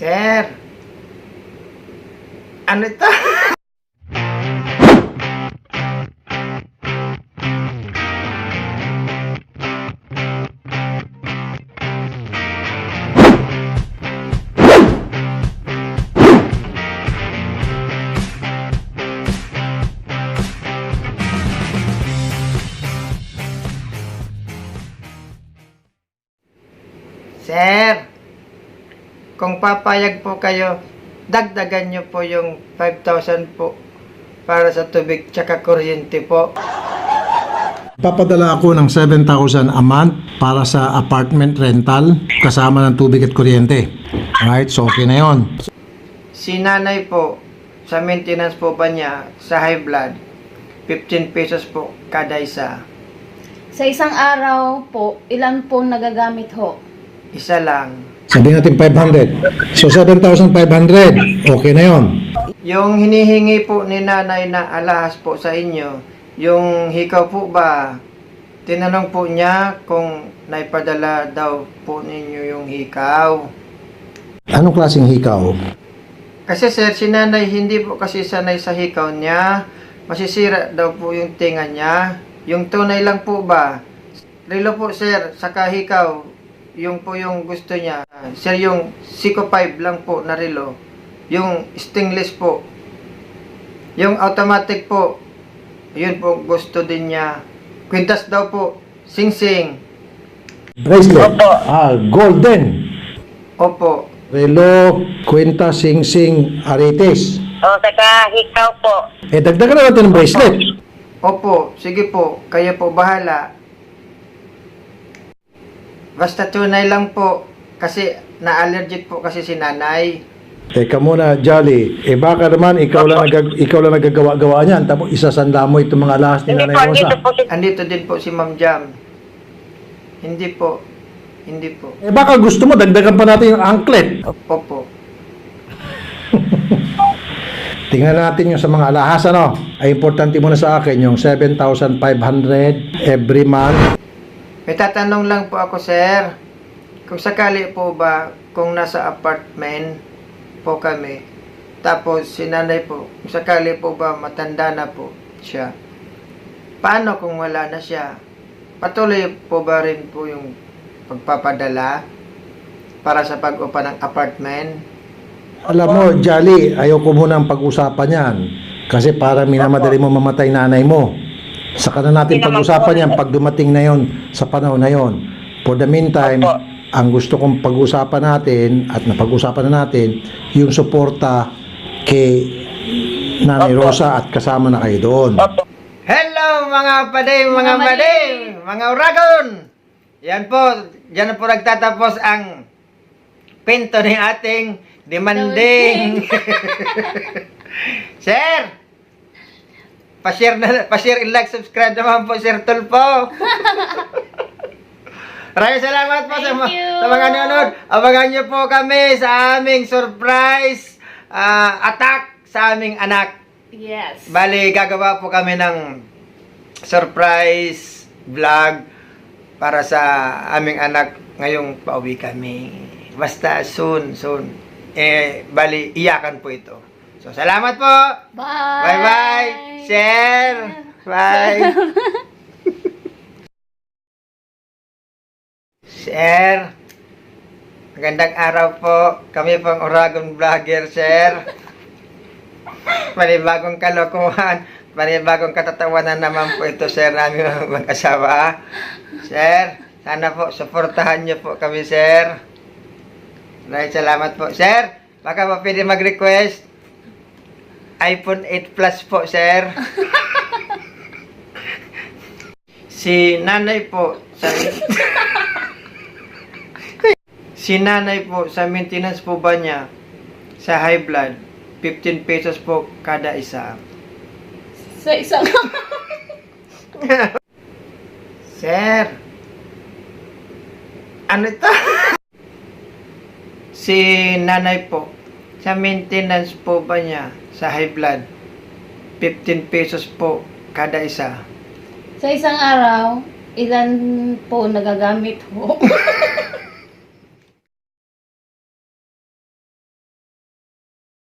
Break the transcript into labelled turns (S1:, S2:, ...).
S1: Sir, ano ito? Sir, kung papayag po kayo, dagdagan nyo po yung 5,000 po para sa tubig tsaka kuryente po.
S2: Papadala ako ng 7,000 a month para sa apartment rental kasama ng tubig at kuryente. Alright, so okay na yon.
S1: Si nanay po, sa maintenance po ba niya, sa high blood, 15 pesos po kada isa.
S3: Sa isang araw po, ilan po nagagamit ho?
S1: Isa lang.
S2: Sabihin natin 500. So 7,500. Okay na yon.
S1: Yung hinihingi po ni nanay na alahas po sa inyo, yung hikaw po ba, tinanong po niya kung naipadala daw po ninyo yung hikaw.
S2: Anong klaseng hikaw?
S1: Kasi sir, si nanay hindi po kasi sanay sa hikaw niya. Masisira daw po yung tinga niya. Yung tunay lang po ba? Relo po sir, saka hikaw. Yung po yung gusto niya. Sir, yung Seiko 5 lang po na relo. Yung stainless po. Yung automatic po. Yun po gusto din niya. Quintas daw po. Sing-sing.
S2: Bracelet. Golden.
S1: Opo.
S2: Relo, kwenta, sing-sing, aretes.
S4: Saka hikaw po.
S2: Dagdagan na natin ng bracelet.
S1: Opo. Sige po. Kaya po bahala. Basta tunay lang po. Kasi na-allergic po kasi si nanay.
S2: Teka muna, Jolly. Baka naman ikaw lang nagagawa-gawa niyan. Tapos isasanda mo itong mga lahas ni
S4: Hindi
S2: Nanay
S4: po,
S2: Rosa.
S4: dito po si...
S1: Andito din po si Ma'am Jam. Hindi po. Hindi po.
S2: Baka gusto mo, dagdagan pa natin yung anklet.
S1: Opo.
S2: Tingnan natin yung sa mga alahas, ano? Ay importante muna sa akin yung 7,500 every month.
S1: May tatanong lang po ako, sir. Kung sakali po ba, kung nasa apartment po kami, tapos si nanay po, kung sakali po ba matanda na po siya, paano kung wala na siya? Patuloy po ba rin po yung pagpapadala para sa pag-upa ng apartment?
S2: Alam mo, Jolly, ayoko munang pag-usapan yan. Kasi parang minamadali mo mamatay nanay mo. Saka na natin pag-usapan yan pag dumating na yon sa panahon na yon. For the meantime, ang gusto kong pag-usapan natin at napag-usapan na natin yung suporta kay Nanay Rosa at kasama na kayo doon.
S1: Hello mga paday, mga maday, mga uragon! Yan po, dyan po nagtatapos ang pinto ng ating demanding. Sir! Pa-share and like, subscribe naman po, Sir Tulpo. Maraming salamat po sa mga nanonood. Abangan niyo po kami sa aming surprise attack sa aming anak.
S3: Yes.
S1: Bali, gagawa po kami ng surprise vlog para sa aming anak ngayong pauwi kami. Basta soon. Bali, iyakan po ito. So, salamat po.
S3: Bye.
S1: Bye-bye. Share. Bye. Share. Magandang araw po. Kami pong Uragon Vlogger, sir. Panibagong kalokohan. Panibagong katatawanan naman po ito, sir, namin mag-asawa. Sir, sana po, suportahan niyo po kami, sir. Maraming salamat po. Sir, baka pa pwede mag-request iPhone 8 Plus po, sir. Si nanay po si nanay po sa maintenance po ba niya sa high blood 15 pesos po kada isa.
S3: Sa isang...
S1: Sir, ano ito? Si nanay po sa maintenance po ba niya sa high blood 15 pesos po kada isa.
S3: Sa isang araw, ilan po nagagamit ho?